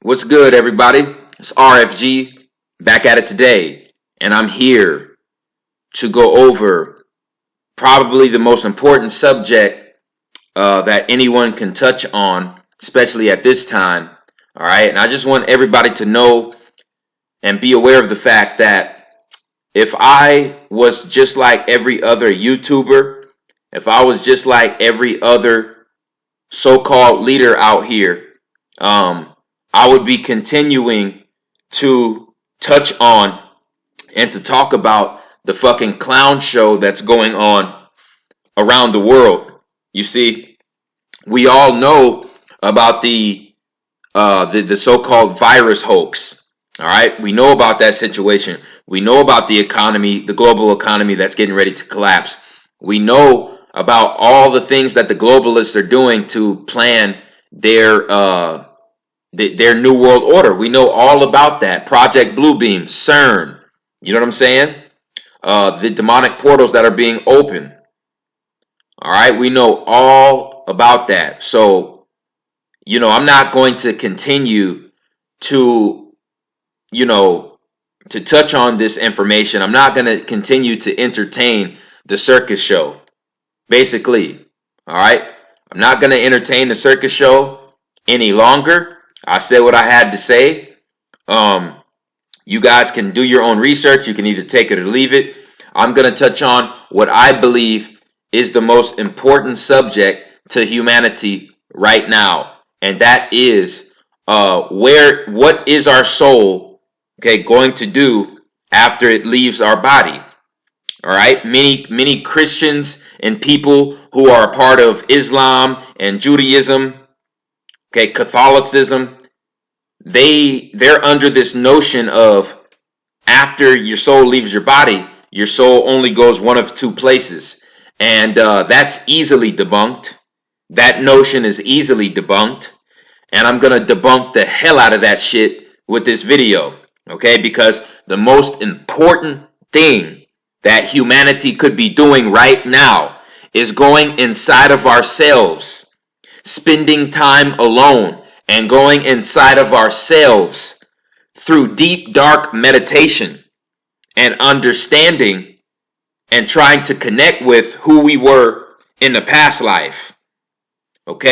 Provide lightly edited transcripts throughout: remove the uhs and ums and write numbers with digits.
What's good, everybody? It's RFG back at it today, and I'm here to go over probably the most important subject that anyone can touch on, especially at this time. All right, and I just want everybody to know and be aware of the fact that if I was just like every other YouTuber, if I was just like every other so-called leader out here, I would be continuing to touch on and to talk about the fucking clown show that's going on around the world. You see, we all know about the so-called virus hoax. All right, we know about that situation. We know about the economy, the global economy that's getting ready to collapse. We know about all the things that the globalists are doing to plan their new world order. We know all about that. Project Bluebeam, CERN. You know what I'm saying? The demonic portals that are being opened. All right, we know all about that. So, I'm not going to continue to to touch on this information. I'm not going to continue to entertain the circus show, basically. All right, I'm not going to entertain the circus show any longer. I said what I had to say. You guys can do your own research. You can either take it or leave it. I'm going to touch on what I believe is the most important subject to humanity right now, and that is what is our soul going to do after it leaves our body. All right, many Christians and people who are a part of Islam and Judaism, Catholicism, they're under this notion of after your soul leaves your body, your soul only goes one of two places, and that's easily debunked. That notion is easily debunked, and I'm gonna debunk the hell out of that shit with this video, because the most important thing that humanity could be doing right now is going inside of ourselves, spending time alone, and going inside of ourselves through deep, dark meditation and understanding and trying to connect with who we were in the past life. Look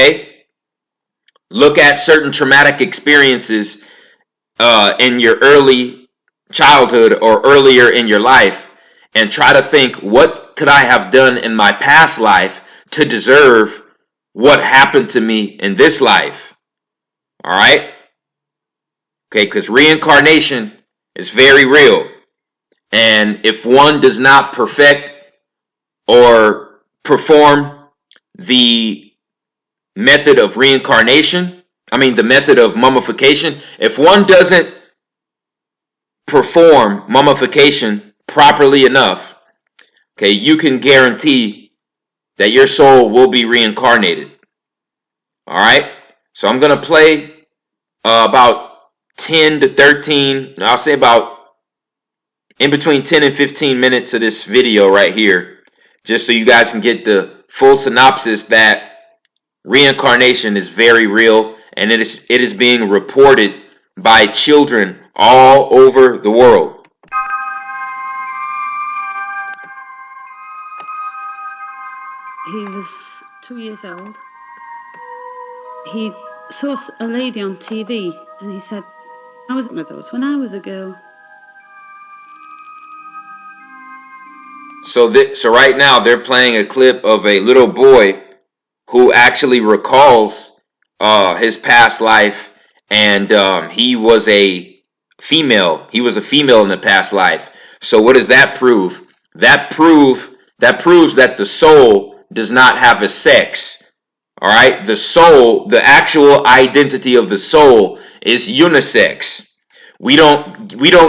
at certain traumatic experiences in your early childhood or earlier in your life and try to think, what could I have done in my past life to deserve what happened to me in this life? All right? Because reincarnation is very real. And if one does not perfect or perform the method of reincarnation, the method of mummification, if one doesn't perform mummification properly enough, you can guarantee that your soul will be reincarnated. All right? So I'm going to play about 10 to 13, I'll say about in between 10 and 15 minutes of this video right here, just so you guys can get the full synopsis that reincarnation is very real, and it is being reported by children all over the world. He was 2 years old. He saw a lady on TV and he said, I was with those when I was a girl. So right now they're playing a clip of a little boy who actually recalls his past life, and he was a female. He was a female in the past life. So what does that prove? That proves that the soul does not have a sex. All right, the soul, the actual identity of the soul is unisex. We don't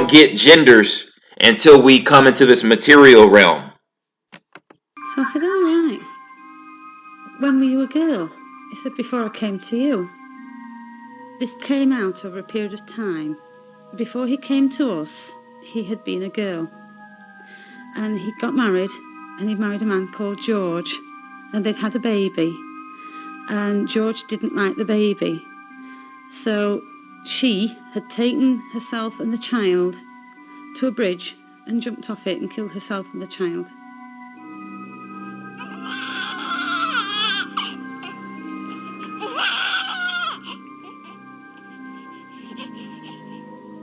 get genders until we come into this material realm. So I said, all right. When were you a girl? He said, before I came to you. This came out over a period of time. Before he came to us, he had been a girl. And he got married, and he married a man called George, and they'd had a baby. And George didn't like the baby. So She had taken herself and the child to a bridge and jumped off it and killed herself and the child.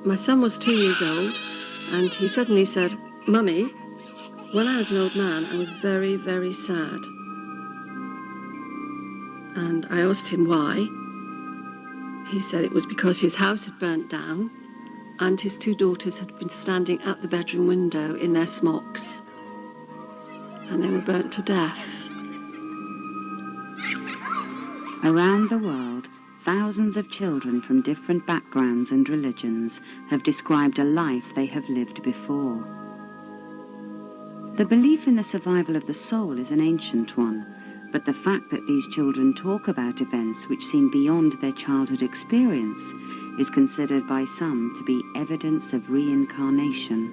My son was 2 years old, and he suddenly said, "Mummy, when I was an old man, I was very, very sad." And I asked him why. He said it was because his house had burnt down, and his 2 daughters had been standing at the bedroom window in their smocks, and they were burnt to death. Around the world, thousands of children from different backgrounds and religions have described a life they have lived before. The belief in the survival of the soul is an ancient one, but the fact that these children talk about events which seem beyond their childhood experience is considered by some to be evidence of reincarnation.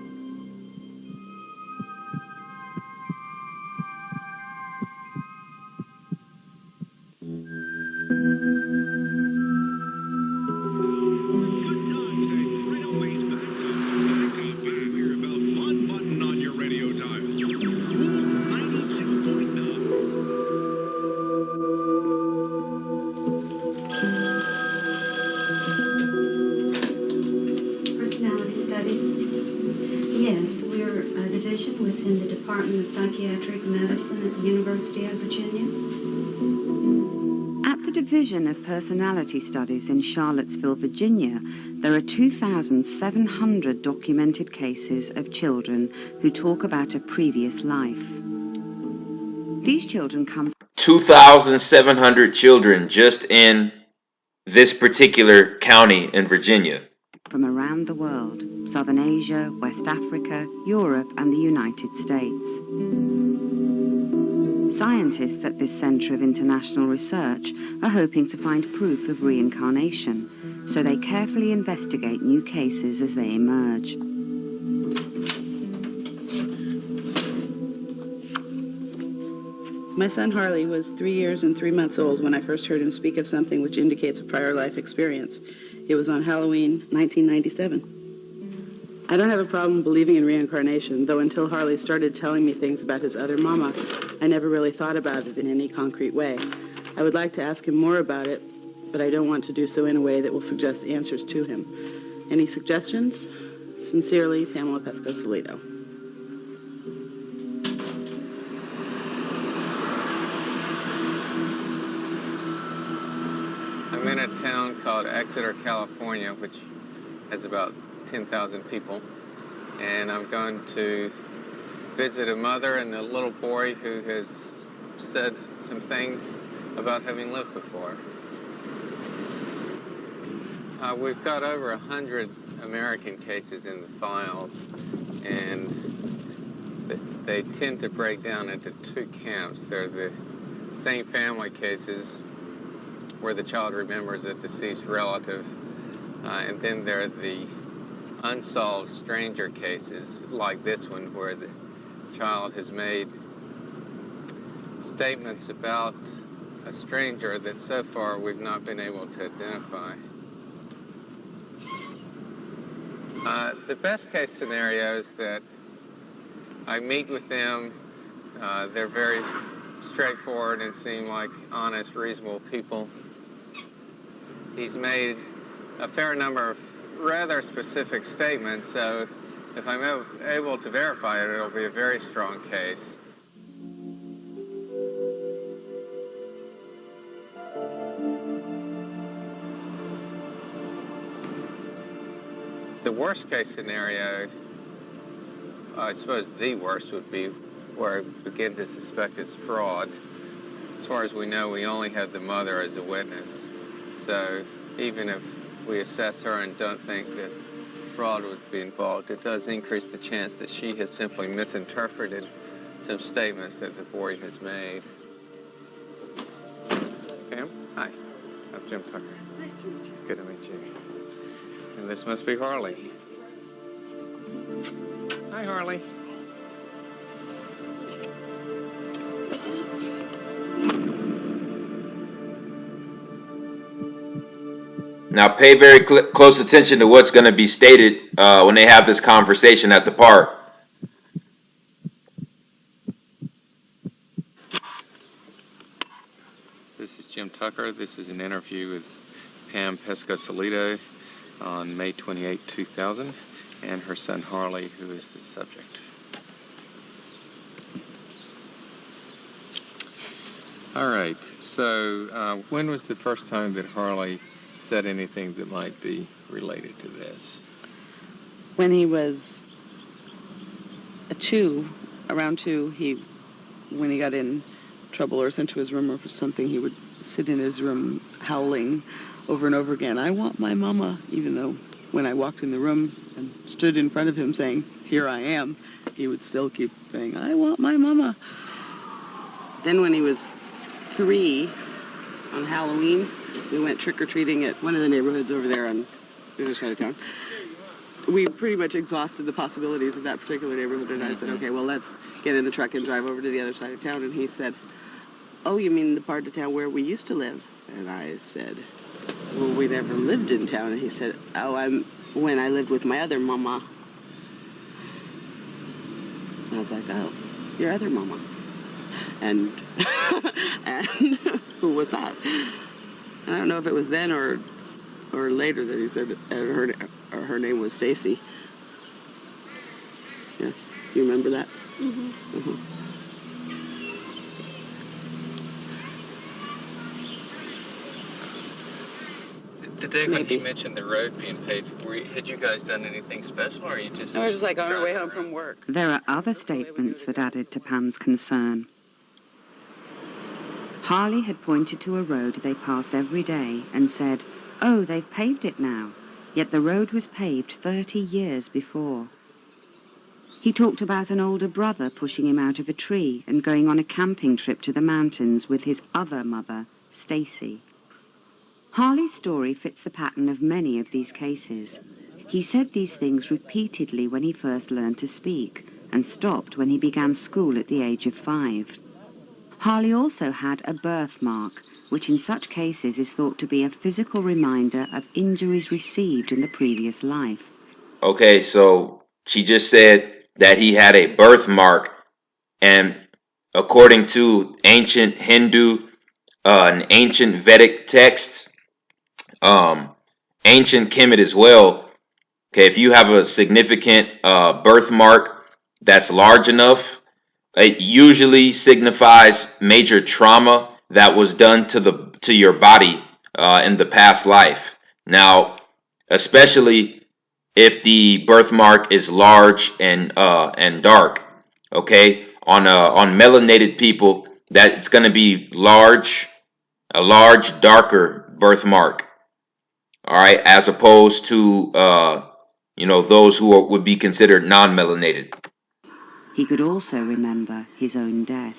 Within the Department of Psychiatric Medicine at the University of Virginia. At the Division of Personality Studies in Charlottesville, Virginia, there are 2,700 documented cases of children who talk about a previous life. These children come 2,700 children just in this particular county in Virginia. From around the world: Southern Asia, West Africa, Europe, and the United States. Scientists at this Centre of International Research are hoping to find proof of reincarnation, so they carefully investigate new cases as they emerge. My son Harley was 3 years and 3 months old when I first heard him speak of something which indicates a prior life experience. It was on Halloween, 1997. I don't have a problem believing in reincarnation, though until Harley started telling me things about his other mama, I never really thought about it in any concrete way. I would like to ask him more about it, but I don't want to do so in a way that will suggest answers to him. Any suggestions? Sincerely, Pamela Pesco-Salido. I'm in a town called Exeter, California, which has about 10,000 people, and I'm going to visit a mother and a little boy who has said some things about having lived before. We've got over 100 American cases in the files, and they tend to break down into 2 camps. They're the same family cases where the child remembers a deceased relative, and then there are the unsolved stranger cases, like this one, where the child has made statements about a stranger that so far we've not been able to identify. The best case scenario is that I meet with them, they're very straightforward and seem like honest, reasonable people. He's made a fair number of rather specific statements, so if I'm able to verify it, it'll be a very strong case. The worst case scenario, I suppose the worst, would be where I begin to suspect it's fraud. As far as we know, we only have the mother as a witness. So even if we assess her and don't think that fraud would be involved, it does increase the chance that she has simply misinterpreted some statements that the boy has made. Pam? Hi. I'm Jim Tucker. Nice to meet you. Good to meet you. And this must be Harley. Hi, Harley. Now pay very close attention to what's going to be stated when they have this conversation at the park. This is Jim Tucker. This is an interview with Pam Pesco-Solido on May 28, 2000, and her son Harley, who is the subject. All right, so when was the first time that Harley said anything that might be related to this? When he was around two, when he got in trouble or sent to his room or something, he would sit in his room howling over and over again, "I want my mama," even though when I walked in the room and stood in front of him saying, "Here I am," he would still keep saying, "I want my mama." Then when he was 3, on Halloween, we went trick-or-treating at one of the neighborhoods over there on the other side of town. We pretty much exhausted the possibilities of that particular neighborhood, and I said, okay, well, let's get in the truck and drive over to the other side of town. And he said, "Oh, you mean the part of town where we used to live?" And I said, "Well, we never lived in town." And he said, "Oh, when I lived with my other mama." And I was like, "Oh, your other mama." And who was that? I don't know if it was then or later that he said her name was Stacy. Yeah, you remember that? Mm-hmm. Mm-hmm. The day when he mentioned the road being paved, had you guys done anything special, or you just... I was just like on our way home from work. There are other statements that added to Pam's concern. Harley had pointed to a road they passed every day and said, "Oh, they've paved it now," yet the road was paved 30 years before. He talked about an older brother pushing him out of a tree and going on a camping trip to the mountains with his other mother, Stacy. Harley's story fits the pattern of many of these cases. He said these things repeatedly when he first learned to speak and stopped when he began school at the age of 5. Harley also had a birthmark, which in such cases is thought to be a physical reminder of injuries received in the previous life. Okay, so she just said that he had a birthmark, and according to ancient Hindu, an ancient Vedic text, ancient Kemet as well. Okay, if you have a significant birthmark that's large enough, it usually signifies major trauma that was done to your body in the past life. Now, especially if the birthmark is large and dark, okay, on melanated people, that it's going to be a large, darker birthmark. All right, as opposed to those who would be considered non-melanated. He could also remember his own death.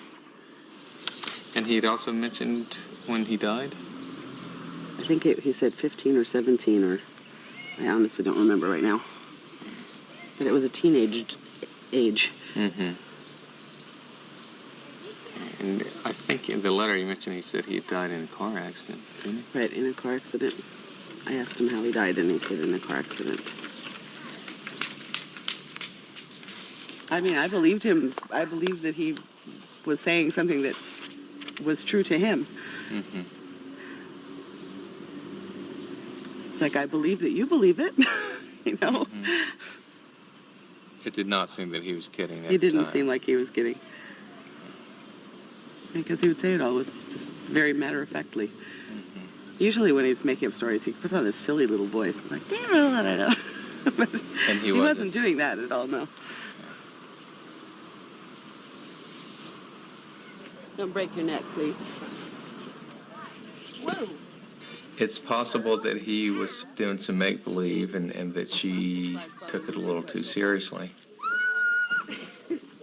And he had also mentioned when he died? I think he said 15 or 17, or I honestly don't remember right now. But it was a teenage age. Mm-hmm. And I think in the letter you mentioned he said he had died in a car accident, didn't he? Right, in a car accident. I asked him how he died, and he said in a car accident. I mean, I believed him. I believed that he was saying something that was true to him. Mm-hmm. It's like, I believe that you believe it, you know? Mm-hmm. It did not seem that he was kidding at He the didn't time. seem like he was kidding. Because he would say it all with just very matter-of-factly. Mm-hmm. Usually when he's making up stories, he puts on this silly little voice. I'm like, damn, I don't know. But And he wasn't doing that at all, no. Don't break your neck, please. Whoa. It's possible that he was doing some make-believe and that she took it a little too seriously.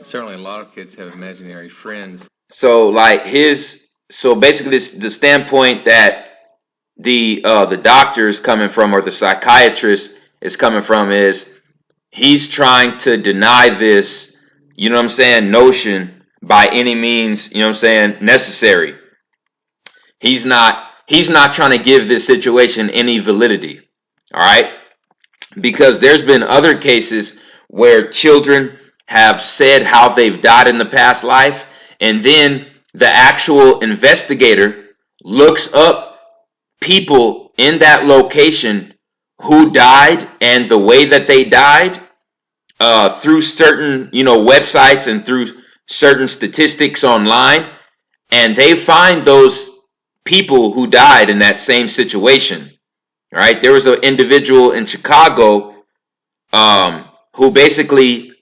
Certainly a lot of kids have imaginary friends. So basically the standpoint that the doctor is coming from, or the psychiatrist is coming from, is he's trying to deny this, notion by any means, necessary. He's not he's not trying to give this situation any validity. All right. Because there's been other cases where children have said how they've died in the past life, and then the actual investigator looks up people in that location who died and the way that they died through certain, websites and through certain statistics online, and they find those people who died in that same situation. Right? There was an individual in Chicago who basically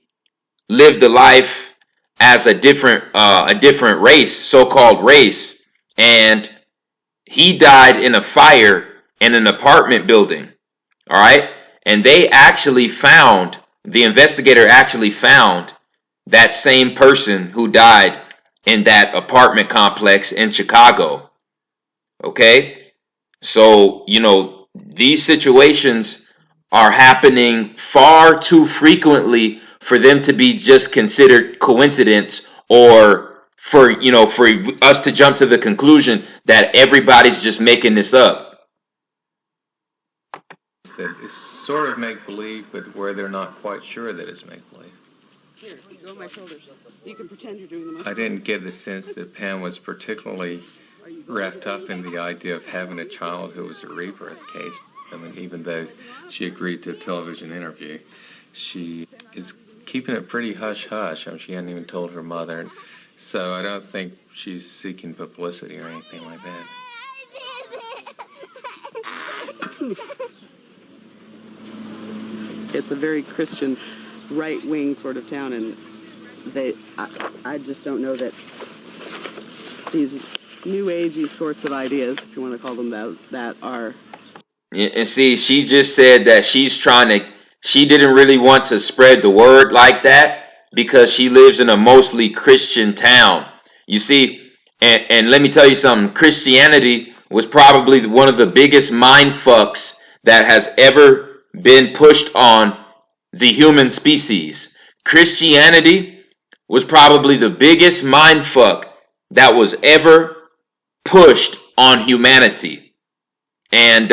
lived a life as a different race, so-called race, and he died in a fire in an apartment building. All right, and the investigator actually found that same person who died in that apartment complex in Chicago. Okay, so these situations are happening far too frequently for them to be just considered coincidence, or for us to jump to the conclusion that everybody's just making this up. That is sort of make-believe, but where they're not quite sure that it's make-believe. Here, go on my shoulders. You can pretend you're doing the motion. I didn't get the sense that Pam was particularly wrapped up in the idea of having a child who was a rebirth case. I mean, even though she agreed to a television interview, she is keeping it pretty hush-hush. I mean, she hadn't even told her mother. So I don't think she's seeking publicity or anything like that. It's a very Christian, right-wing sort of town, and I just don't know that these new agey sorts of ideas, if you want to call them that are. Yeah, and see, she just said that she didn't really want to spread the word like that because she lives in a mostly Christian town. You see, and let me tell you something, Christianity was probably one of the biggest mind fucks that has ever been pushed on the human species. Christianity was probably the biggest mind fuck that was ever pushed on humanity. And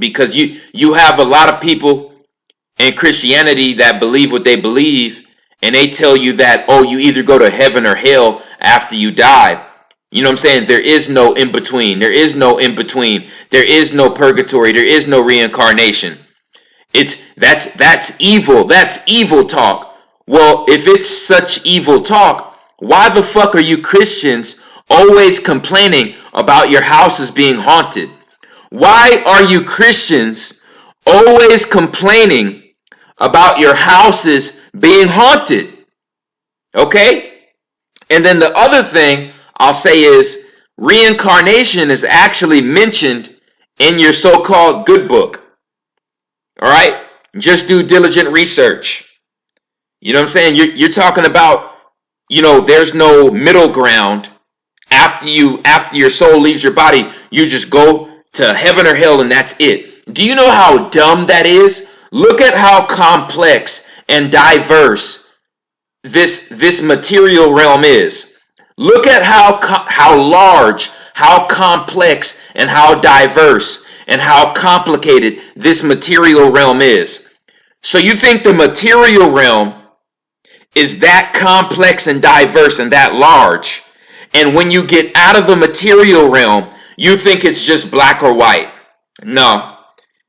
because you have a lot of people in Christianity that believe what they believe, and they tell you that, oh, you either go to heaven or hell after you die. You know what I'm saying? There is no in between. There is no in between. There is no purgatory. There is no reincarnation. That's evil. That's evil talk. Well, if it's such evil talk, why the fuck are you Christians always complaining about your houses being haunted? Why are you Christians always complaining about your houses being haunted? Okay? And then the other thing I'll say is reincarnation is actually mentioned in your so-called good book. All right? Just do diligent research. You know what I'm saying? You're talking about, there's no middle ground. After your soul leaves your body, you just go to heaven or hell and that's it. Do you know how dumb that is? Look at how complex and diverse this material realm is. Look at how large, how complex, and how diverse and how complicated this material realm is. So you think the material realm is that complex and diverse and that large, and when you get out of the material realm, you think it's just black or white. No,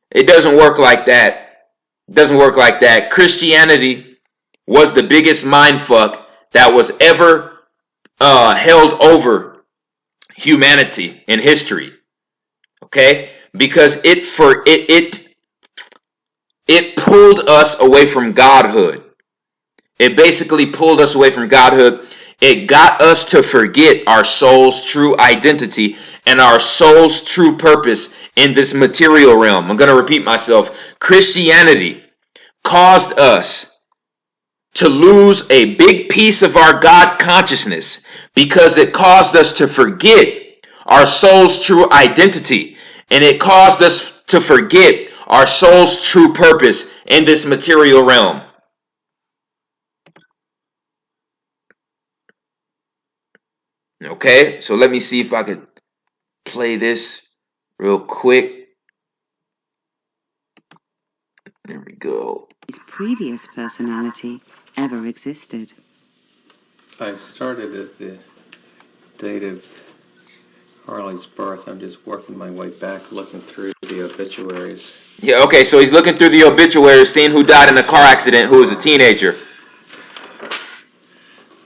it doesn't work like that. It doesn't work like that. Christianity was the biggest mindfuck that was ever held over humanity in history. Okay? Because it pulled us away from godhood. It basically pulled us away from godhood. It got us to forget our soul's true identity and our soul's true purpose in this material realm. I'm going to repeat myself. Christianity caused us to lose a big piece of our God consciousness because it caused us to forget our soul's true identity, and it caused us to forget our soul's true purpose in this material realm. Okay, so let me see if I could play this real quick. There we go. His previous personality ever existed. I started at the date of Harley's birth. I'm just working my way back, looking through the obituaries. Yeah, okay, so he's looking through the obituaries, seeing who died in a car accident, who was a teenager.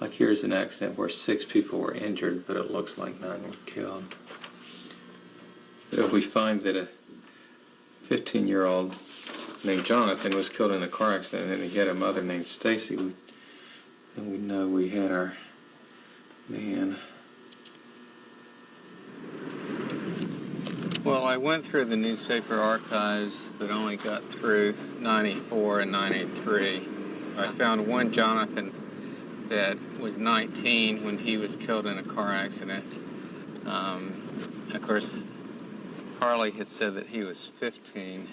Like here's an accident where 6 people were injured, but it looks like 9 were killed. So we find that a 15-year-old named Jonathan was killed in a car accident, and he had a mother named Stacy. And we know we had our man. Well, I went through the newspaper archives, but only got through 94 and 93. I found one Jonathan that was 19 when he was killed in a car accident. Of course, Harley had said that he was 15.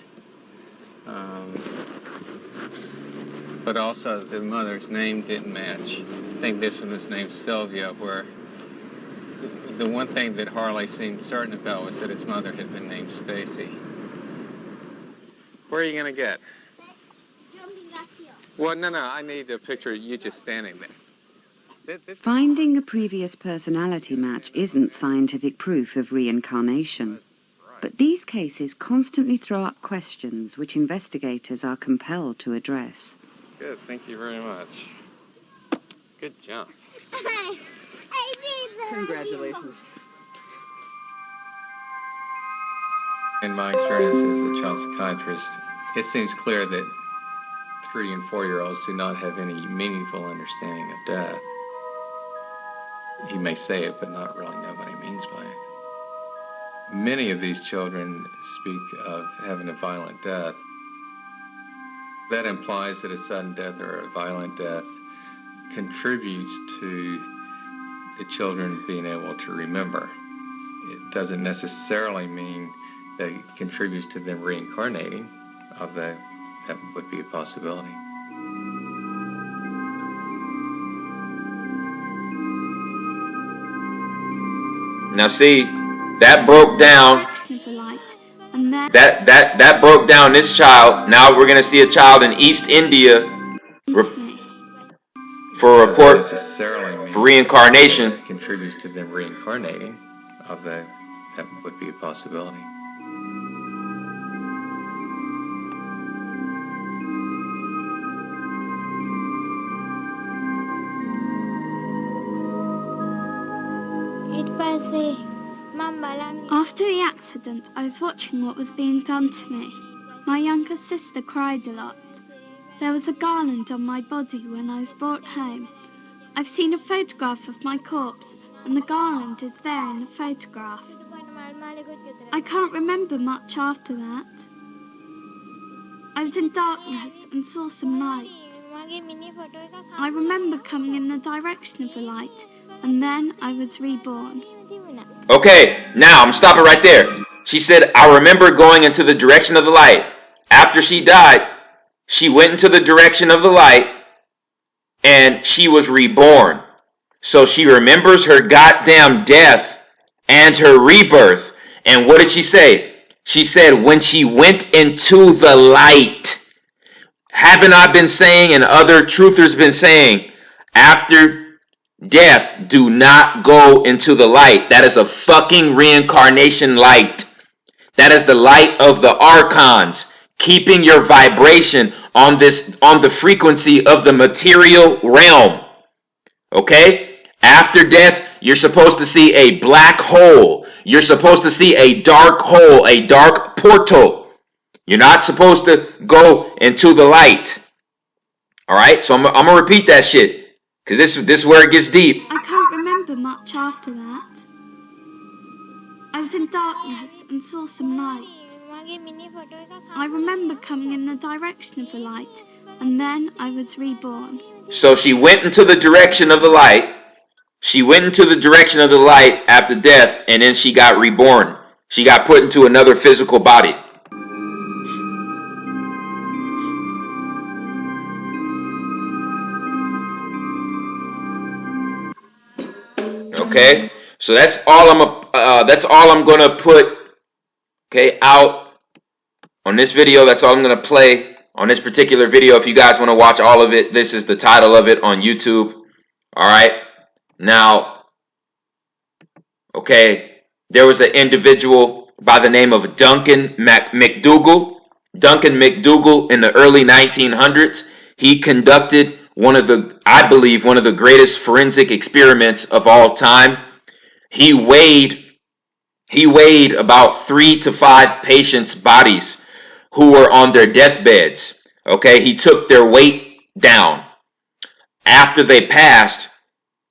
But also the mother's name didn't match. I think this one was named Sylvia, where the one thing that Harley seemed certain about was that his mother had been named Stacy. Where are you going to get? Well, no, I need a picture of you just standing there. Finding a previous personality match isn't scientific proof of reincarnation. But these cases constantly throw up questions which investigators are compelled to address. Good, thank you very much. Good job. Congratulations. In my experience as a child psychiatrist, it seems clear that 3- and 4-year-olds do not have any meaningful understanding of death. He may say it, but not really know what he means by it. Many of these children speak of having a violent death. That implies that a sudden death or a violent death contributes to the children being able to remember. It doesn't necessarily mean that it contributes to them reincarnating, although that would be a possibility. Now see, that broke down. That broke down this child. Now we're gonna see a child in East India for a report for reincarnation. It contributes to them reincarnating, although that would be a possibility. After the accident, I was watching what was being done to me. My younger sister cried a lot. There was a garland on my body when I was brought home. I've seen a photograph of my corpse, and the garland is there in the photograph. I can't remember much after that. I was in darkness and saw some light. I remember coming in the direction of the light, and then I was reborn. Okay, now I'm stopping right there. She said, I remember going into the direction of the light. After she died, she went into the direction of the light and she was reborn. So she remembers her goddamn death and her rebirth. And what did she say? She said, when she went into the light. Haven't I been saying, and other truthers been saying, after death, do not go into the light. That is a fucking reincarnation light. That is the light of the archons, keeping your vibration on the frequency of the material realm. Okay? After death, you're supposed to see a black hole. You're supposed to see a dark hole, a dark portal. You're not supposed to go into the light. All right? So I'm going to repeat that shit. Because this is where it gets deep. I can't remember much after that. I was in darkness and saw some light. I remember coming in the direction of the light, and then I was reborn. So she went into the direction of the light. She went into the direction of the light after death, and then she got reborn. She got put into another physical body. Okay? So that's all I'm gonna put, okay, out on this video. That's all I'm gonna play on this particular video. If you guys want to watch all of it, this is the title of it on YouTube. All right. Now, okay, there was an individual by the name of Duncan McDougall. Duncan McDougall in the early 1900s. He conducted I believe, one of the greatest forensic experiments of all time. He weighed about 3 to 5 patients' bodies who were on their deathbeds. Okay, he took their weight down. After they passed,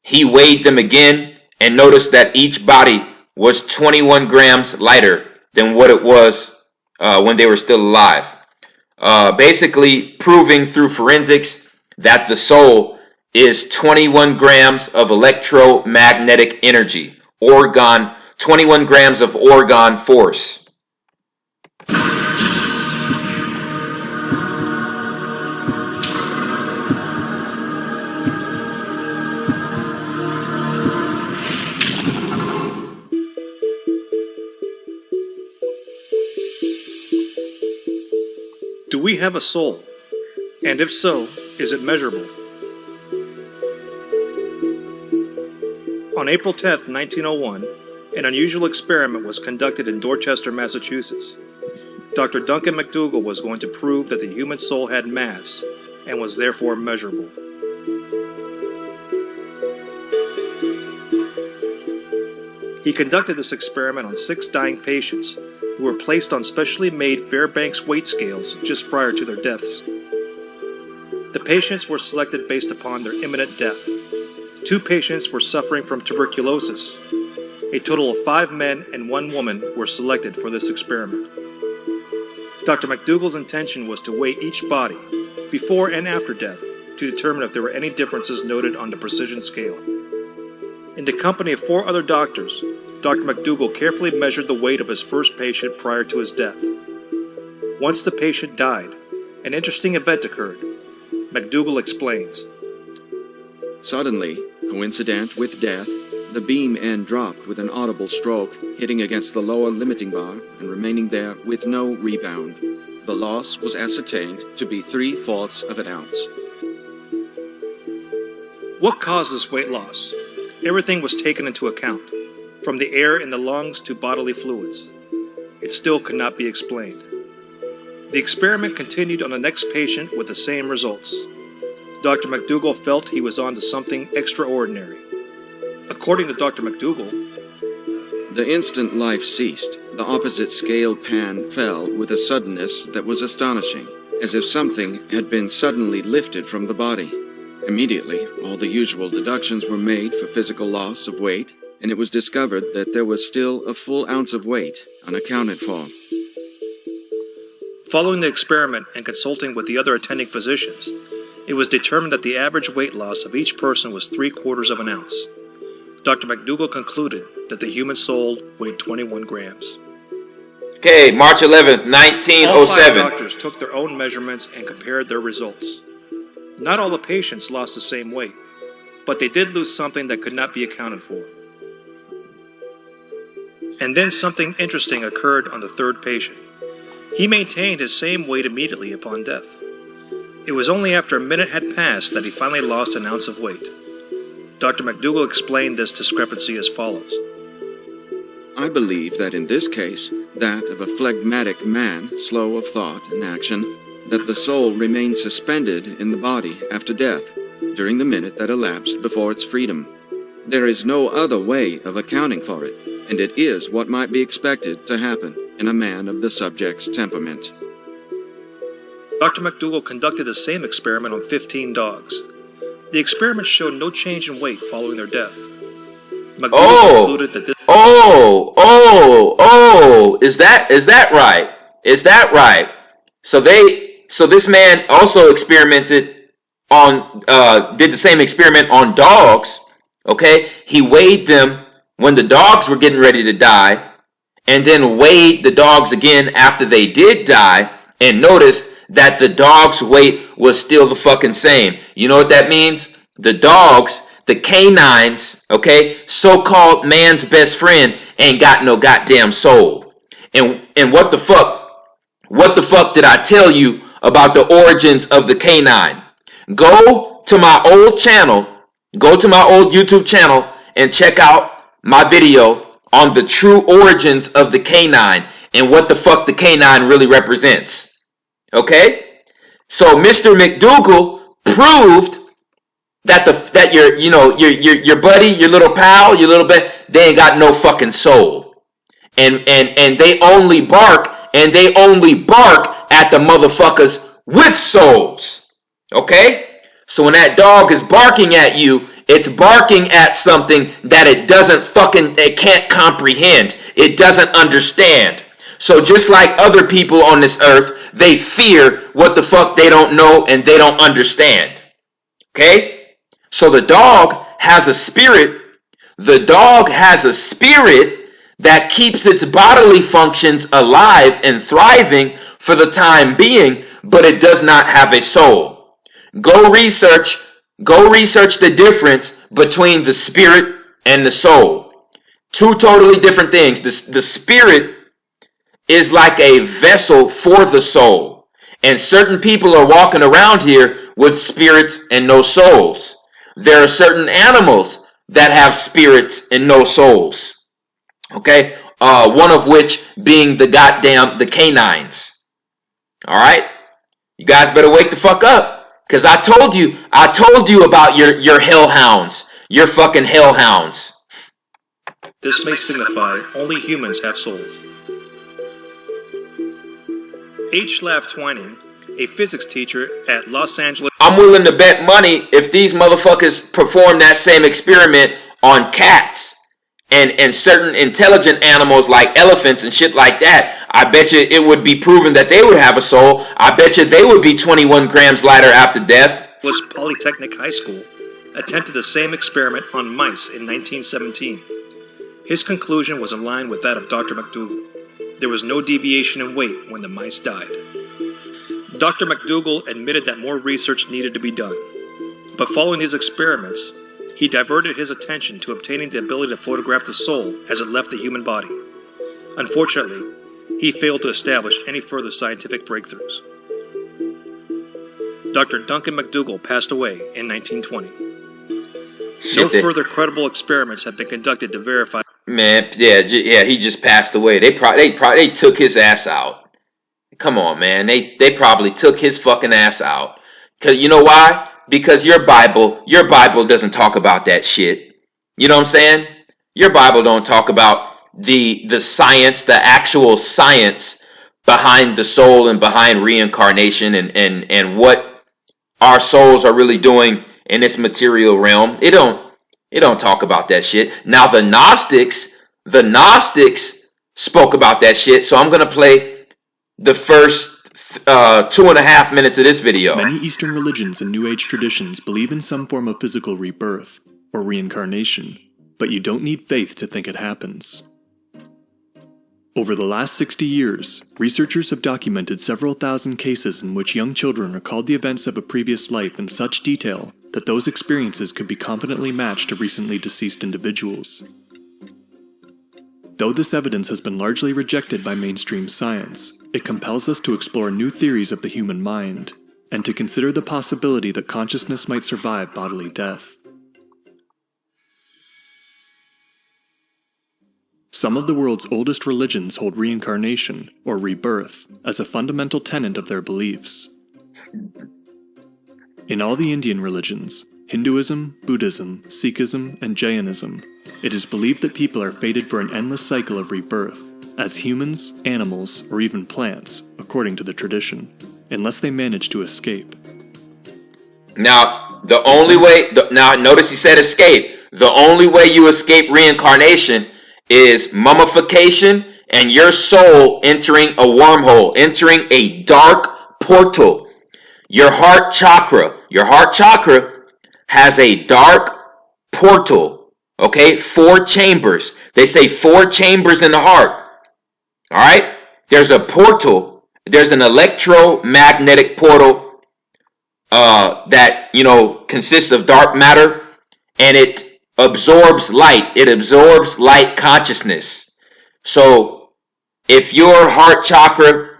he weighed them again and noticed that each body was 21 grams lighter than what it was when they were still alive. Basically proving through forensics that the soul is 21 grams of electromagnetic energy, 21 grams of orgone force. Do we have a soul? And if so, is it measurable? On April 10th, 1901, an unusual experiment was conducted in Dorchester, Massachusetts. Dr. Duncan McDougall was going to prove that the human soul had mass and was therefore measurable. He conducted this experiment on 6 dying patients who were placed on specially made Fairbanks weight scales just prior to their deaths. The patients were selected based upon their imminent death. 2 patients were suffering from tuberculosis. A total of 5 men and 1 woman were selected for this experiment. Dr. McDougall's intention was to weigh each body, before and after death, to determine if there were any differences noted on the precision scale. In the company of 4 other doctors, Dr. McDougall carefully measured the weight of his first patient prior to his death. Once the patient died, an interesting event occurred. McDougall explains. Suddenly, coincident with death, the beam end dropped with an audible stroke, hitting against the lower limiting bar and remaining there with no rebound. The loss was ascertained to be 3/4 of an ounce. What caused this weight loss? Everything was taken into account, from the air in the lungs to bodily fluids. It still could not be explained. The experiment continued on the next patient with the same results. Dr. McDougall felt he was on to something extraordinary. According to Dr. McDougall, the instant life ceased, the opposite scale pan fell with a suddenness that was astonishing, as if something had been suddenly lifted from the body. Immediately, all the usual deductions were made for physical loss of weight, and it was discovered that there was still a full ounce of weight unaccounted for. Following the experiment and consulting with the other attending physicians, it was determined that the average weight loss of each person was 3/4 of an ounce. Dr. McDougall concluded that the human soul weighed 21 grams. Okay, March 11th, 1907. All 5 doctors took their own measurements and compared their results. Not all the patients lost the same weight, but they did lose something that could not be accounted for. And then something interesting occurred on the 3rd patient. He maintained his same weight immediately upon death. It was only after a minute had passed that he finally lost an ounce of weight. Dr. McDougall explained this discrepancy as follows. I believe that in this case, that of a phlegmatic man, slow of thought and action, that the soul remained suspended in the body after death, during the minute that elapsed before its freedom. There is no other way of accounting for it, and it is what might be expected to happen in a man of the subject's temperament. Dr. McDougall conducted the same experiment on 15 dogs. The experiment showed no change in weight following their death. McDougall concluded that this... Is that right? Is that right? So this man also experimented on, did the same experiment on dogs. Okay, he weighed them when the dogs were getting ready to die, and then weighed the dogs again after they did die, and noticed that the dog's weight was still the fucking same. You know what that means? The dogs the canines, okay, so-called man's best friend, ain't got no goddamn soul. And what the fuck did I tell you about the origins of the canine? Go to my old channel, go to my old YouTube channel and check out my video on the true origins of the canine and what the fuck the canine really represents. Okay? So Mr. McDougal proved that your buddy, your little pal, your little bit, they ain't got no fucking soul. And they only bark at the motherfuckers with souls. Okay? So when that dog is barking at you, it's barking at something that it can't comprehend. It doesn't understand. So just like other people on this earth, they fear what the fuck they don't know and they don't understand. Okay? So the dog has a spirit. The dog has a spirit that keeps its bodily functions alive and thriving for the time being, but it does not have a soul. Go research the difference between the spirit and the soul. Two totally different things. The spirit is like a vessel for the soul. And certain people are walking around here with spirits and no souls. There are certain animals that have spirits and no souls. Okay? One of which being the canines. Alright? You guys better wake the fuck up. Because I told you about your hellhounds. Your fucking hellhounds. This may signify only humans have souls. H. Lav Twining, a physics teacher at Los Angeles... I'm willing to bet money if these motherfuckers perform that same experiment on cats and certain intelligent animals like elephants and shit like that. I bet you it would be proven that they would have a soul. I bet you they would be 21 grams lighter after death. Polytechnic High School attempted the same experiment on mice in 1917. His conclusion was in line with that of Dr. McDougal. There was no deviation in weight when the mice died. Dr. McDougal admitted that more research needed to be done. But following his experiments, he diverted his attention to obtaining the ability to photograph the soul as it left the human body. Unfortunately, he failed to establish any further scientific breakthroughs. Dr. Duncan McDougal passed away in 1920. No further credible experiments have been conducted to verify. Man, yeah, he just passed away. They took his ass out. Come on, man. They probably took his fucking ass out. Cause you know why? Because your Bible doesn't talk about that shit. You know what I'm saying? Your Bible don't talk about the science, the actual science behind the soul and behind reincarnation and what our souls are really doing in this material realm. It don't talk about that shit. Now the Gnostics spoke about that shit, so I'm gonna play the first 2.5 minutes of this video. Many Eastern religions and New Age traditions believe in some form of physical rebirth or reincarnation, but you don't need faith to think it happens. Over the last 60 years, researchers have documented several thousand cases in which young children recalled the events of a previous life in such detail that those experiences could be confidently matched to recently deceased individuals. Though this evidence has been largely rejected by mainstream science, it compels us to explore new theories of the human mind, and to consider the possibility that consciousness might survive bodily death. Some of the world's oldest religions hold reincarnation, or rebirth, as a fundamental tenet of their beliefs. In all the Indian religions, Hinduism, Buddhism, Sikhism, and Jainism, it is believed that people are fated for an endless cycle of rebirth, as humans, animals, or even plants, according to the tradition, unless they manage to escape. Now, the only way, now notice he said escape. The only way you escape reincarnation is mummification and your soul entering a wormhole, entering a dark portal. Your heart chakra has a dark portal, okay? 4 chambers. They say 4 chambers in the heart. All right? There's a portal. There's an electromagnetic portal that, consists of dark matter and it absorbs light. It absorbs light consciousness. So if your heart chakra,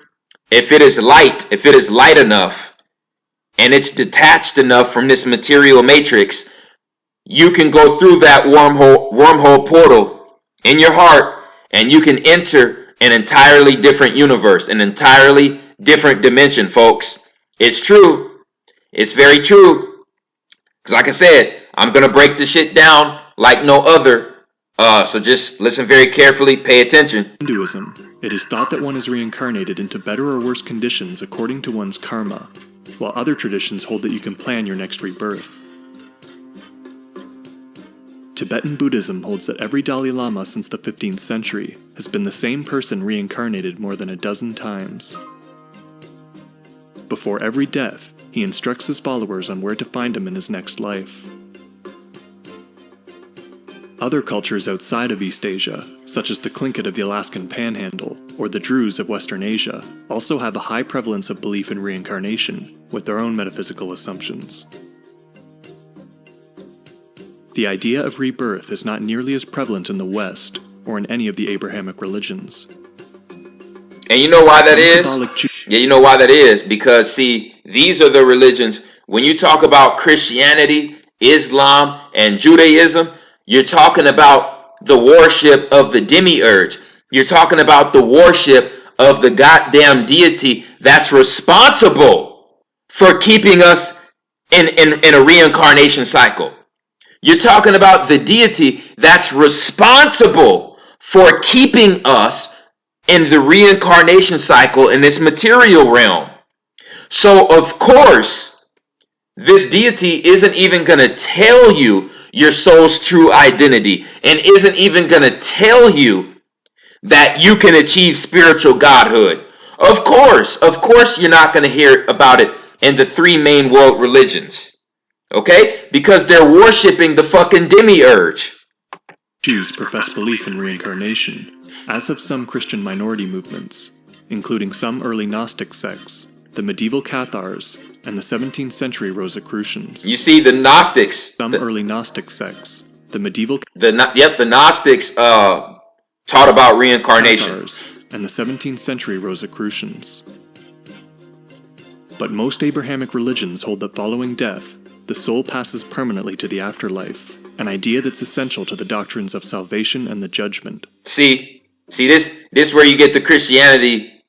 if it is light enough, and it's detached enough from this material matrix, you can go through that wormhole portal in your heart, and you can enter an entirely different universe, an entirely different dimension, folks. It's true. It's very true. Because like I said, I'm going to break this shit down like no other. So just listen very carefully, pay attention. Hinduism, it is thought that one is reincarnated into better or worse conditions according to one's karma, while other traditions hold that you can plan your next rebirth. Tibetan Buddhism holds that every Dalai Lama since the 15th century has been the same person reincarnated more than a dozen times. Before every death, he instructs his followers on where to find him in his next life. Other cultures outside of East Asia, such as the Tlingit of the Alaskan Panhandle or the Druze of Western Asia, also have a high prevalence of belief in reincarnation, with their own metaphysical assumptions. The idea of rebirth is not nearly as prevalent in the West or in any of the Abrahamic religions. And you know why that is? Yeah, you know why that is? Because, see, these are the religions. When you talk about Christianity, Islam, and Judaism, you're talking about the worship of the demiurge. You're talking about the worship of the goddamn deity that's responsible for keeping us in a reincarnation cycle. You're talking about the deity that's responsible for keeping us in the reincarnation cycle in this material realm. So, of course, this deity isn't even going to tell you your soul's true identity, and isn't even going to tell you that you can achieve spiritual godhood. Of course you're not going to hear about it in the three main world religions. Okay? Because they're worshiping the fucking demiurge. Jews profess belief in reincarnation, as have some Christian minority movements, including some early Gnostic sects, the medieval Cathars, and the 17th century Rosicrucians. You see, the Gnostics... Some early Gnostic sects, the medieval... The Gnostics taught about reincarnation. Cathars, and the 17th century Rosicrucians. But most Abrahamic religions hold that following death, the soul passes permanently to the afterlife, an idea that's essential to the doctrines of salvation and the judgment. See this where you get the Christianity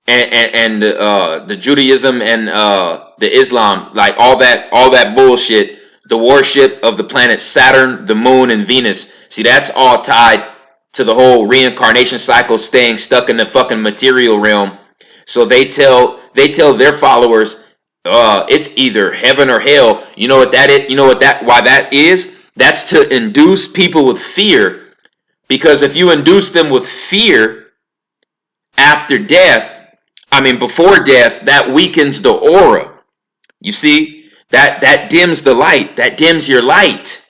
and the Judaism and the Islam, like all that bullshit, the worship of the planet Saturn, the moon, and Venus. See, that's all tied to the whole reincarnation cycle, staying stuck in the fucking material realm. So they tell their followers, it's either heaven or hell. You know what that is? You know why that is? That's to induce people with fear. Because if you induce them with fear after death, before death, that weakens the aura. You see, that dims the light. That dims your light.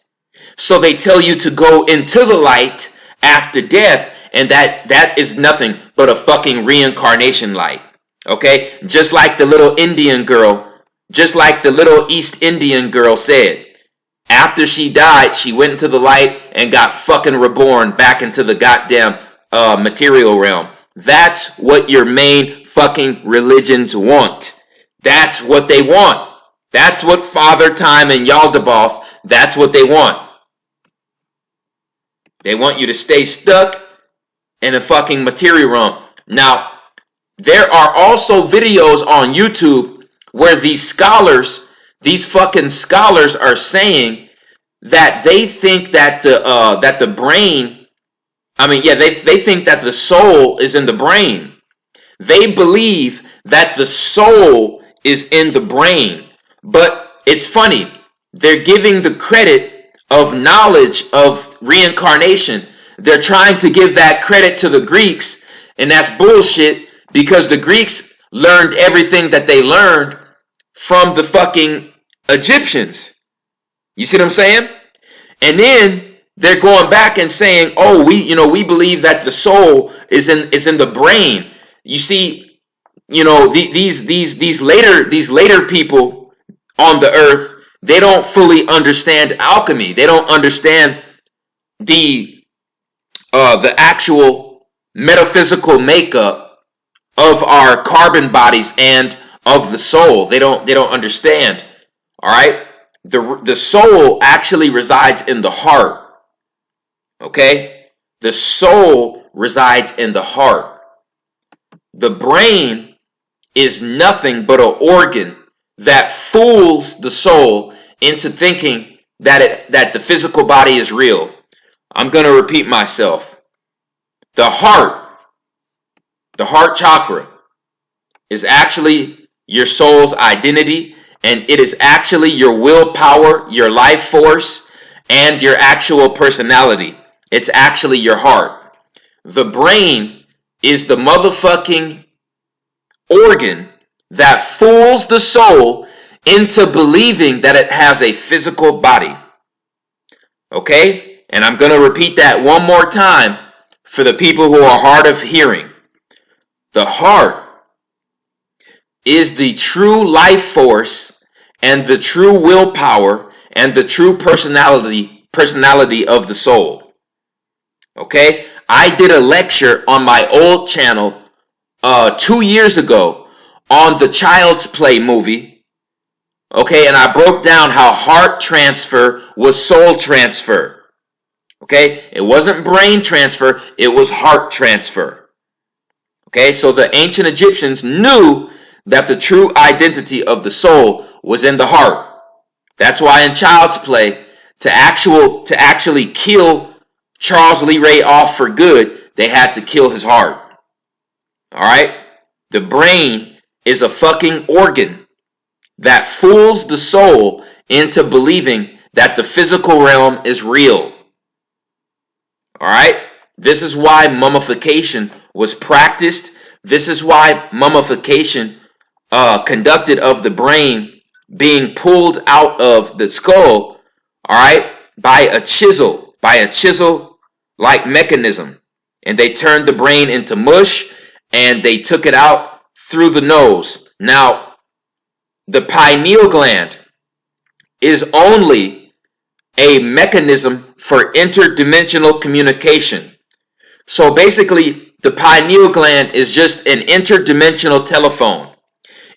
So they tell you to go into the light after death, and that is nothing but a fucking reincarnation light. Okay? Just like the little Indian girl, just like the little East Indian girl said. After she died, she went into the light and got fucking reborn back into the goddamn material realm. That's what your main fucking religions want. That's what they want. That's what Father Time and Yaldabaoth, that's what they want. They want you to stay stuck in a fucking material realm. Now, there are also videos on YouTube where these fucking scholars are saying that they think that the brain, they think that the soul is in the brain. They believe that the soul is in the brain. But it's funny, they're giving the credit of knowledge of reincarnation. They're trying to give that credit to the Greeks, and that's bullshit, because the Greeks learned everything that they learned from the fucking Egyptians. You see what I'm saying? And then they're going back and saying, "Oh, we believe that the soul is in the brain." You see, these later people on the earth, they don't fully understand alchemy. They don't understand the actual metaphysical makeup of our carbon bodies and of the soul. They don't understand. All right? The soul actually resides in the heart. Okay? The soul resides in the heart. The brain is nothing but an organ that fools the soul into thinking that the physical body is real. I'm going to repeat myself. The heart chakra is actually your soul's identity, and it is actually your willpower, your life force, and your actual personality. It's actually your heart. The brain is the motherfucking organ that fools the soul into believing that it has a physical body. Okay? And I'm going to repeat that one more time for the people who are hard of hearing. The heart is the true life force and the true willpower and the true personality of the soul. Okay? I did a lecture on my old channel 2 years ago on the Child's Play movie. Okay? And I broke down how heart transfer was soul transfer. Okay? It wasn't brain transfer, it was heart transfer. Okay? So the ancient Egyptians knew that the true identity of the soul was in the heart. That's why in Child's Play, to actually kill Charles Lee Ray off for good, they had to kill his heart. All right? The brain is a fucking organ that fools the soul into believing that the physical realm is real. All right? This is why mummification was practiced. This is why mummification conducted of the brain being pulled out of the skull, all right, by a chisel-like mechanism. And they turned the brain into mush and they took it out through the nose. Now, the pineal gland is only a mechanism for interdimensional communication. So basically, the pineal gland is just an interdimensional telephone.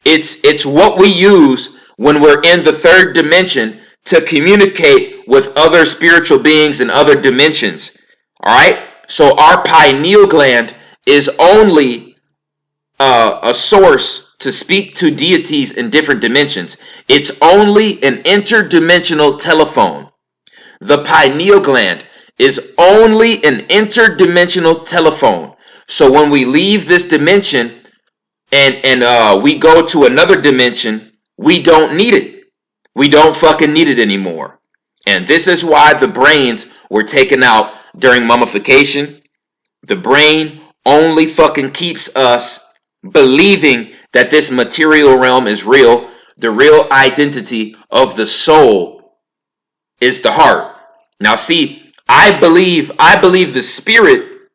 It's what we use when we're in the third dimension to communicate with other spiritual beings in other dimensions. All right? So our pineal gland is only a source to speak to deities in different dimensions. It's only an interdimensional telephone. The pineal gland is only an interdimensional telephone. So when we leave this dimension and we go to another dimension, we don't need it. We don't fucking need it anymore. And this is why the brains were taken out during mummification. The brain only fucking keeps us believing that this material realm is real. The real identity of the soul is the heart. Now see, I believe the spirit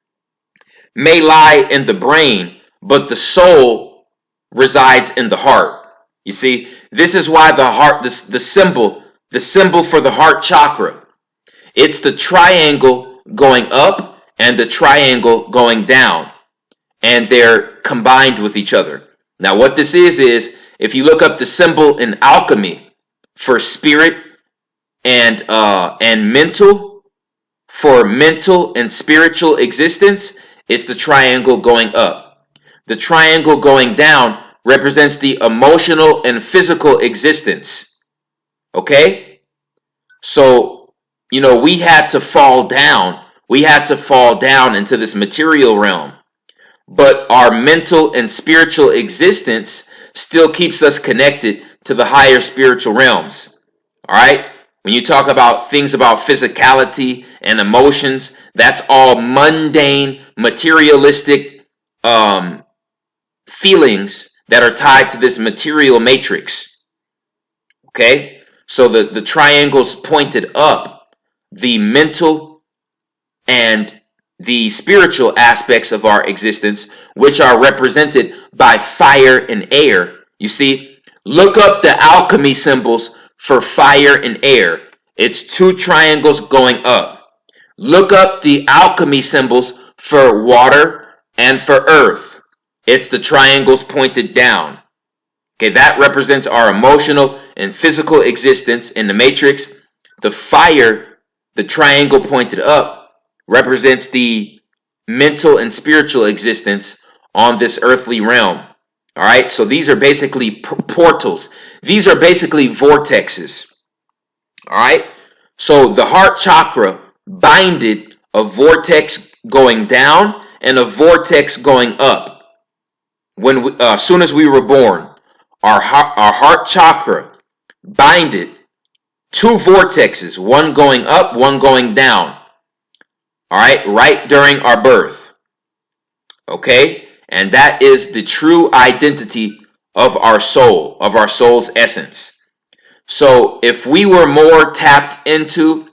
may lie in the brain, but the soul resides in the heart. You see, this is why the heart, the symbol for the heart chakra, it's the triangle going up and the triangle going down, and they're combined with each other. Now what this is if you look up the symbol in alchemy for spirit and mental, for mental and spiritual existence, it's the triangle going up. The triangle going down represents the emotional and physical existence. Okay? So, you know, we had to fall down. We had to fall down into this material realm. But our mental and spiritual existence still keeps us connected to the higher spiritual realms. All right? When you talk about things about physicality and emotions, that's all mundane, materialistic feelings that are tied to this material matrix. Okay? So the triangles pointed up, the mental and the spiritual aspects of our existence, which are represented by fire and air. You see, look up the alchemy symbols for fire and air. It's two triangles going up. Look up the alchemy symbols for water and for earth. It's the triangles pointed down. Okay, that represents our emotional and physical existence in the matrix. The fire, the triangle pointed up, represents the mental and spiritual existence on this earthly realm. All right, so these are basically portals. These are basically vortexes. All right, so the heart chakra binded a vortex going down and a vortex going up. When as soon as we were born, our heart chakra binded two vortexes, one going up, one going down. All right during our birth. Okay, and that is the true identity of our soul, of our soul's essence. So if we were more tapped into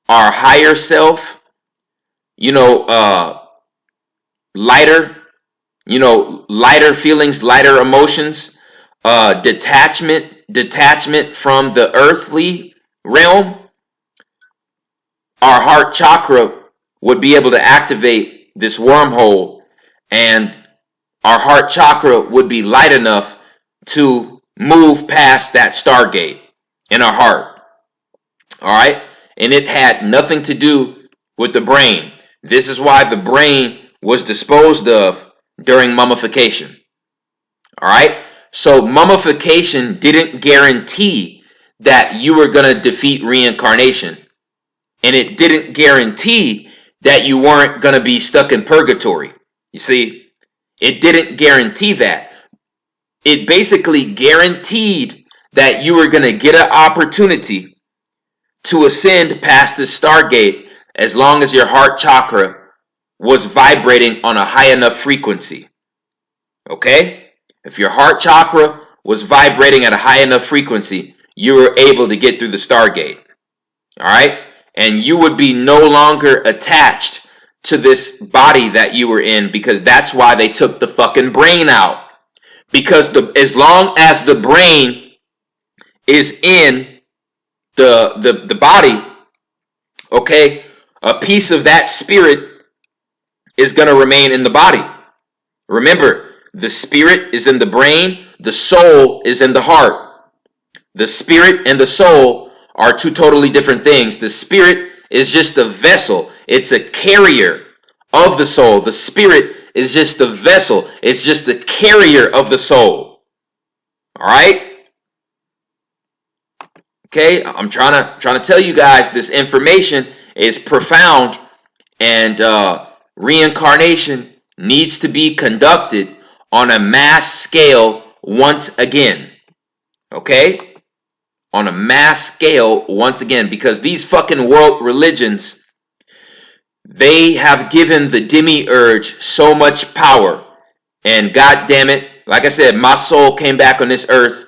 our higher self, lighter, lighter feelings, lighter emotions, detachment from the earthly realm, our heart chakra would be able to activate this wormhole, and our heart chakra would be light enough to move past that stargate in our heart. All right, and it had nothing to do with the brain. This is why the brain was disposed of during mummification. All right, so mummification didn't guarantee that you were going to defeat reincarnation, and it didn't guarantee that you weren't going to be stuck in purgatory. You see, it didn't guarantee that. It basically guaranteed that you were going to get an opportunity to ascend past the stargate as long as your heart chakra was vibrating on a high enough frequency. Okay? If your heart chakra was vibrating at a high enough frequency, you were able to get through the stargate. All right? And you would be no longer attached to this body that you were in, because that's why they took the fucking brain out. Because as long as the brain is in the body, okay, a piece of that spirit is going to remain in the body. Remember, the spirit is in the brain, the soul is in the heart. The spirit and the soul are two totally different things. The spirit is just a vessel. It's a carrier of the soul. The spirit is just a vessel. It's just the carrier of the soul. All right? Okay, I'm trying to tell you guys this information is profound, and reincarnation needs to be conducted on a mass scale once again. Okay? On a mass scale once again, because these fucking world religions, they have given the demiurge so much power. And god damn it, like I said, my soul came back on this earth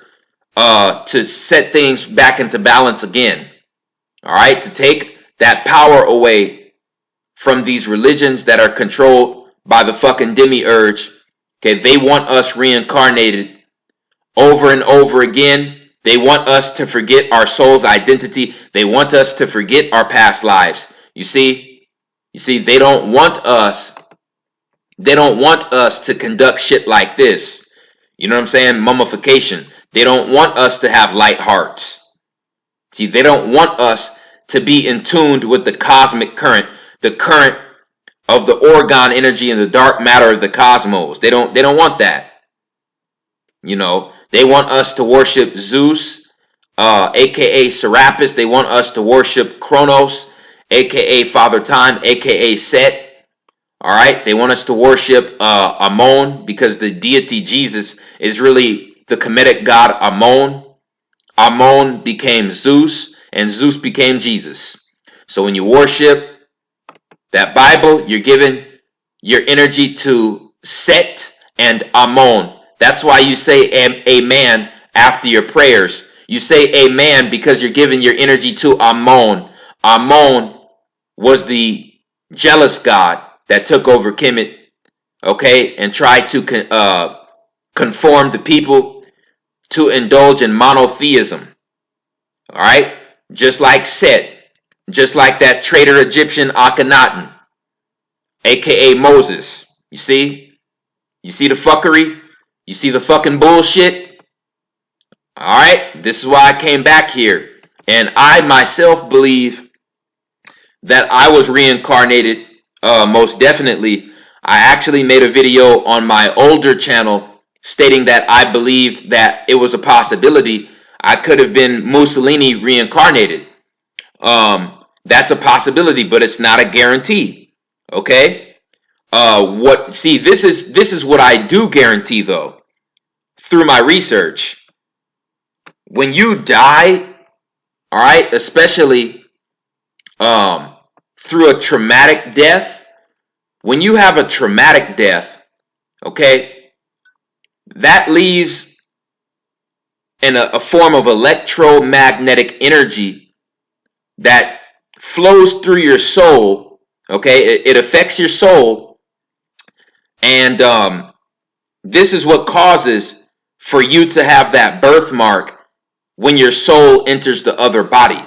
to set things back into balance again. All right, to take that power away from these religions that are controlled by the fucking demiurge. Okay, they want us reincarnated over and over again. They want us to forget our soul's identity. They want us to forget our past lives. You see, they don't want us to conduct shit like this. You know what I'm saying? Mummification. They don't want us to have light hearts. See, they don't want us to be in tune with the cosmic current, the current of the orgone energy and the dark matter of the cosmos. They don't want that. They want us to worship Zeus, aka Serapis. They want us to worship Kronos, aka Father Time, aka Set. All right. They want us to worship Ammon, because the deity Jesus is really the Kemetic god Ammon. Ammon became Zeus, and Zeus became Jesus. So when you worship that Bible, you're giving your energy to Set and Ammon. That's why you say amen after your prayers. You say amen because you're giving your energy to Ammon. Ammon was the jealous god that took over Kemet, okay, and tried to conform the people to indulge in monotheism. All right. Just like Set, just like that traitor Egyptian Akhenaten, aka Moses. You see the fuckery? You see the fucking bullshit? All right. This is why I came back here. And I myself believe that I was reincarnated, most definitely. I actually made a video on my older channel stating that I believed that it was a possibility I could have been Mussolini reincarnated. That's a possibility, but it's not a guarantee. Okay? This is what I do guarantee though, through my research. When you die, all right, especially through a traumatic death, when you have a traumatic death, okay, that leaves in a form of electromagnetic energy that flows through your soul. Okay, it affects your soul, and this is what causes for you to have that birthmark when your soul enters the other body.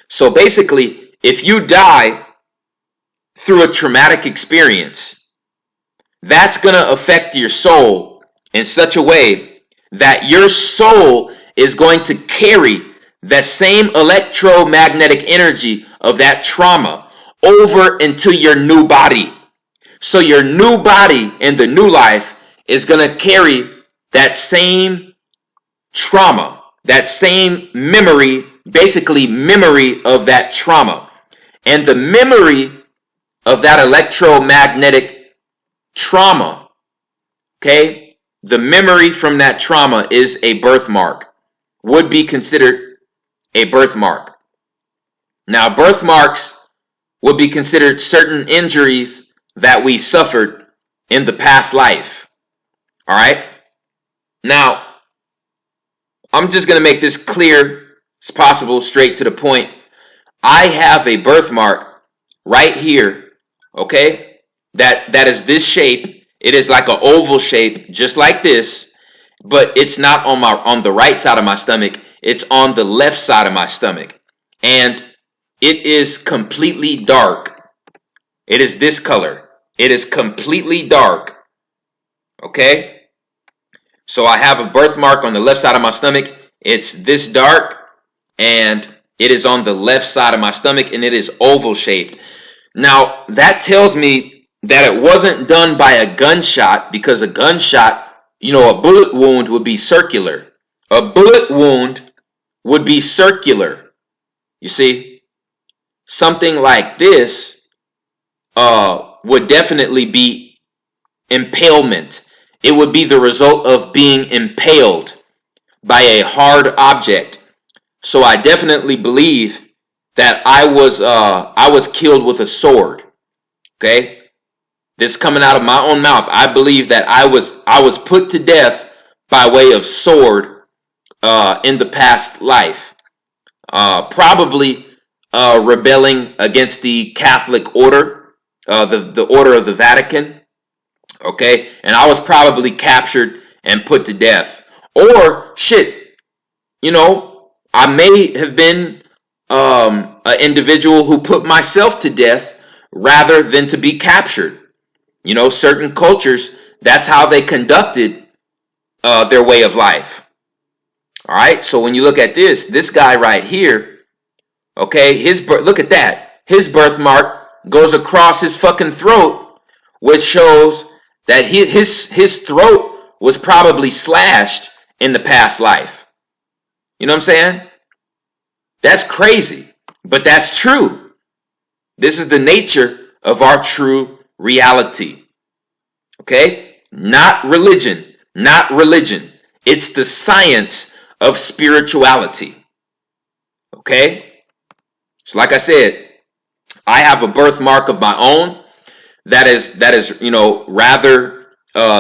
So basically, if you die through a traumatic experience, that's going to affect your soul in such a way that your soul is going to carry that same electromagnetic energy of that trauma over into your new body. So your new body in the new life is going to carry that same trauma, that same memory, basically memory of that trauma. And the memory of that electromagnetic trauma, okay, the memory from that trauma is a birthmark, would be considered a birthmark. Now, birthmarks would be considered certain injuries that we suffered in the past life. All right? Now, I'm just going to make this clear as possible, straight to the point. I have a birthmark right here, okay, that is this shape. It is like an oval shape, just like this, but it's not on the right side of my stomach. It's on the left side of my stomach, and it is completely dark. It is this color. It is completely dark. Okay? So I have a birthmark on the left side of my stomach. It's this dark, and it is on the left side of my stomach, and it is oval shaped. Now, that tells me that it wasn't done by a gunshot, because a gunshot, you know, a bullet wound would be circular. A bullet wound would be circular. You see? Something like this would definitely be impalement. It would be the result of being impaled by a hard object. So I definitely believe that I was killed with a sword. Okay? This coming out of my own mouth. I believe that I was put to death by way of sword in the past life. Probably rebelling against the Catholic order, the order of the Vatican. Okay? And I was probably captured and put to death. Or, shit, you know, I may have been an individual who put myself to death rather than to be captured. You know, certain cultures, that's how they conducted their way of life. All right, so when you look at this guy right here, okay, look at that. His birthmark goes across his fucking throat, which shows that his throat was probably slashed in the past life. You know what I'm saying? That's crazy, but that's true. This is the nature of our true reality. Okay? Not religion. Not religion. It's the science of spirituality. Okay? So like I said, I have a birthmark of my own that is, you know, rather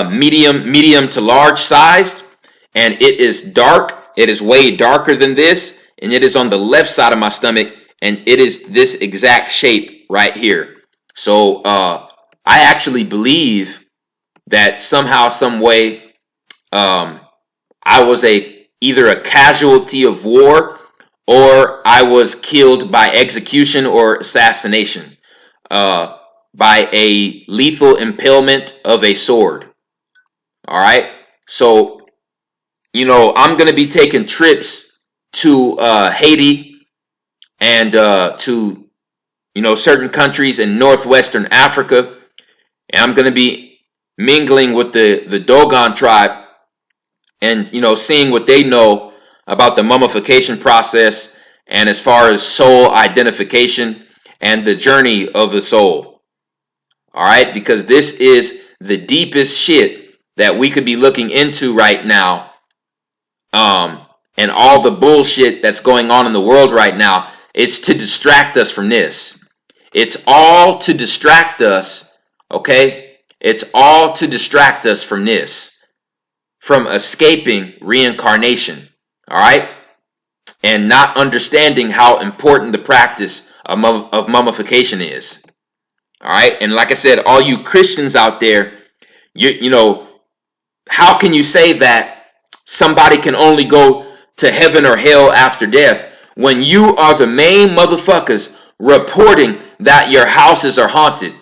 medium to large sized, and it is dark. It is way darker than this, and it is on the left side of my stomach, and it is this exact shape right here. So I actually believe that somehow, some way, I was either a casualty of war, or I was killed by execution or assassination, by a lethal impalement of a sword. All right. So, I'm going to be taking trips to Haiti and to, certain countries in northwestern Africa. And I'm going to be mingling with the Dogon tribe and, seeing what they know about the mummification process and as far as soul identification and the journey of the soul. All right. Because this is the deepest shit that we could be looking into right now. And all the bullshit that's going on in the world right now, it's to distract us from this. It's all to distract us, okay? It's all to distract us from this, from escaping reincarnation, all right? And not understanding how important the practice of mummification is, all right? And like I said, all you Christians out there, how can you say that somebody can only go to heaven or hell after death when you are the main motherfuckers reporting that your houses are haunted?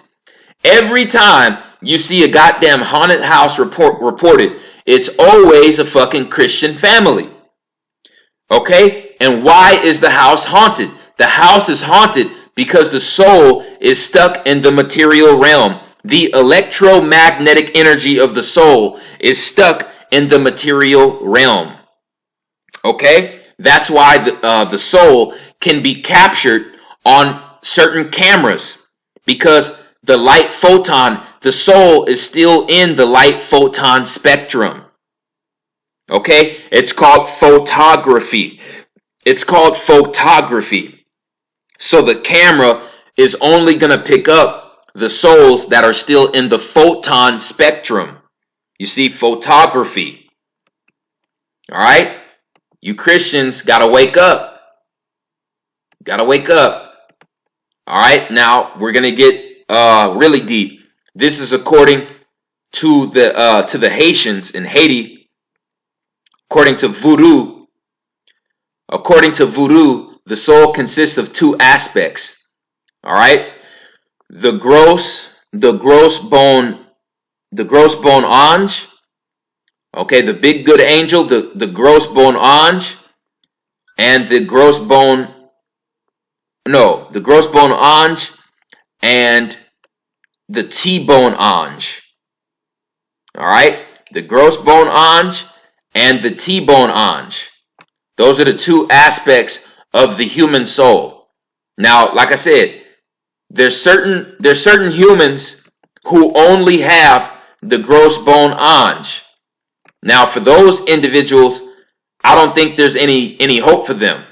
Every time you see a goddamn haunted house reported, it's always a fucking Christian family. Okay? And why is the house haunted? The house is haunted because the soul is stuck in the material realm. The electromagnetic energy of the soul is stuck in the material realm. Okay? That's why the soul can be captured on certain cameras, because the light photon, the soul is still in the light photon spectrum. Okay? It's called photography. It's called photography. So the camera is only going to pick up the souls that are still in the photon spectrum. You see, photography. All right? You Christians got to wake up. Got to wake up. All right? Now, we're going to get really deep. This is according to the Haitians in Haiti. According to voodoo. According to voodoo, the soul consists of two aspects. All right? The gross bone ange, okay, the big good angel, the gross bone ange, and the gross bone ange and the T-bone ange. All right, the gross bone ange and the T-bone ange. Those are the two aspects of the human soul. Now, like I said, there's certain humans who only have the gross bone ange. Now, for those individuals, I don't think there's any hope for them.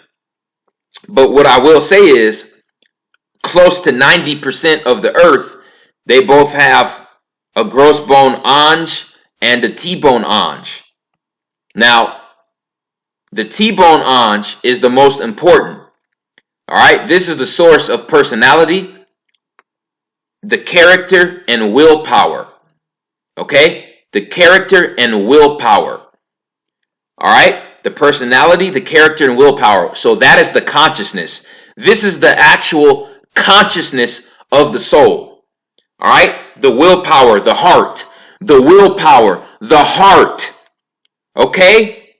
But what I will say is, close to 90% of the earth, they both have a gross bone ange and a T-bone ange. Now, the T-bone ange is the most important. All right, this is the source of personality, the character, and willpower. Okay? The character and willpower. All right? The personality, the character, and willpower. So that is the consciousness. This is the actual consciousness of the soul. All right? The willpower, the heart. The willpower, the heart. Okay?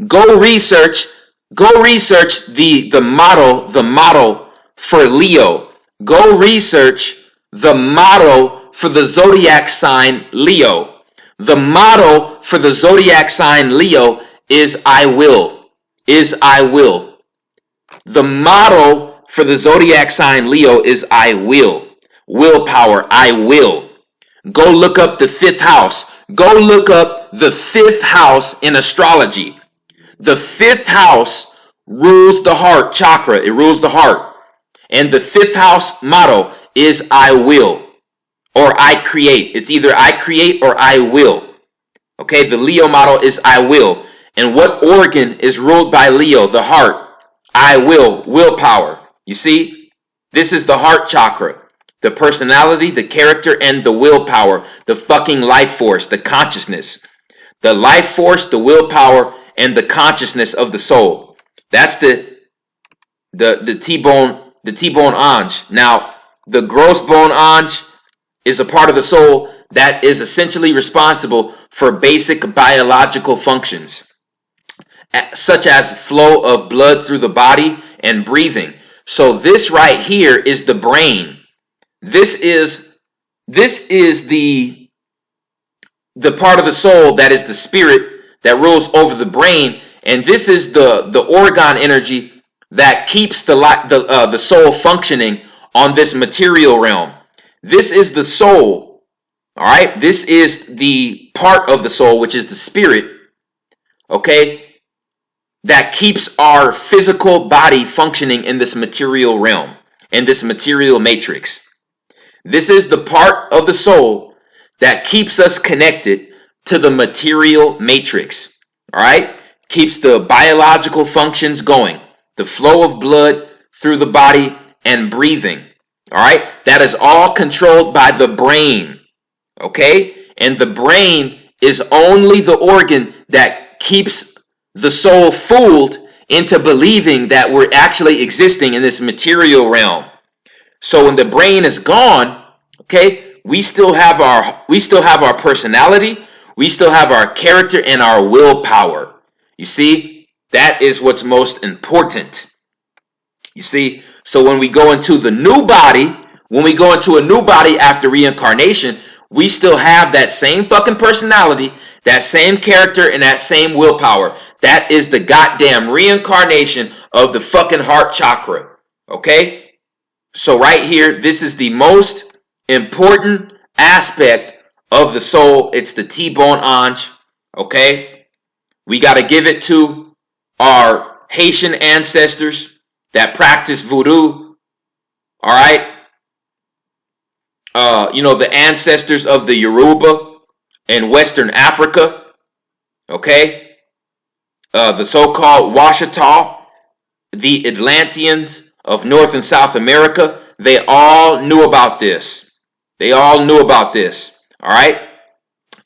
Go research the model for Leo. Go research the motto for the zodiac sign Leo. The motto for the zodiac sign Leo is I will. Is I will. The motto for the zodiac sign Leo is I will. Willpower, I will. Go look up the fifth house. Go look up the fifth house in astrology. The fifth house rules the heart chakra. It rules the heart. And the fifth house motto is I will, or I create. It's either I create or I will. Okay, the Leo motto is I will. And what organ is ruled by Leo? The heart. I will, willpower. You see, this is the heart chakra. The personality, the character, and the willpower. The fucking life force, the consciousness. The life force, the willpower, and the consciousness of the soul. That's the the T-bone ange. Now, the gross bone ange is a part of the soul that is essentially responsible for basic biological functions, such as flow of blood through the body and breathing. So this right here is the brain. This is the part of the soul that is the spirit that rules over the brain, and this is the organ energy that keeps the soul functioning on this material realm. This is the soul, all right? This is the part of the soul, which is the spirit, okay, that keeps our physical body functioning in this material realm, in this material matrix. This is the part of the soul that keeps us connected to the material matrix, all right? Keeps the biological functions going, the flow of blood through the body and breathing, all right? That is all controlled by the brain, okay? And the brain is only the organ that keeps the soul fooled into believing that we're actually existing in this material realm. So when the brain is gone, okay, we still have our personality, we still have our character and our willpower. You see, that is what's most important. You see, so when we go into the new body, when we go into a new body after reincarnation, we still have that same fucking personality, that same character, and that same willpower. That is the goddamn reincarnation of the fucking heart chakra. Okay? So right here, this is the most important aspect of the soul. It's the T-bone ange. Okay? We got to give it to our Haitian ancestors that practice voodoo. All right? The ancestors of the Yoruba in Western Africa. Okay? The so-called Washita, the Atlanteans of North and South America, they all knew about this. They all knew about this. All right?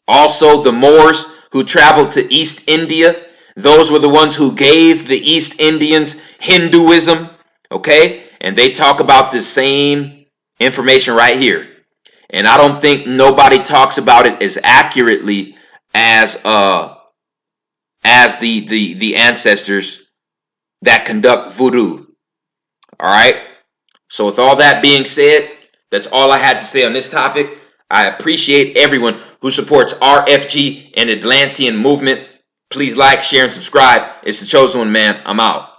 Also, the Moors who traveled to East India, those were the ones who gave the East Indians Hinduism. Okay? And they talk about the same information right here. And I don't think nobody talks about it as accurately as the ancestors that conduct voodoo. All right? So with all that being said, that's all I had to say on this topic. I appreciate everyone who supports RFG and Atlantean movement. Please like, share, and subscribe. It's the Chosen One, man. I'm out.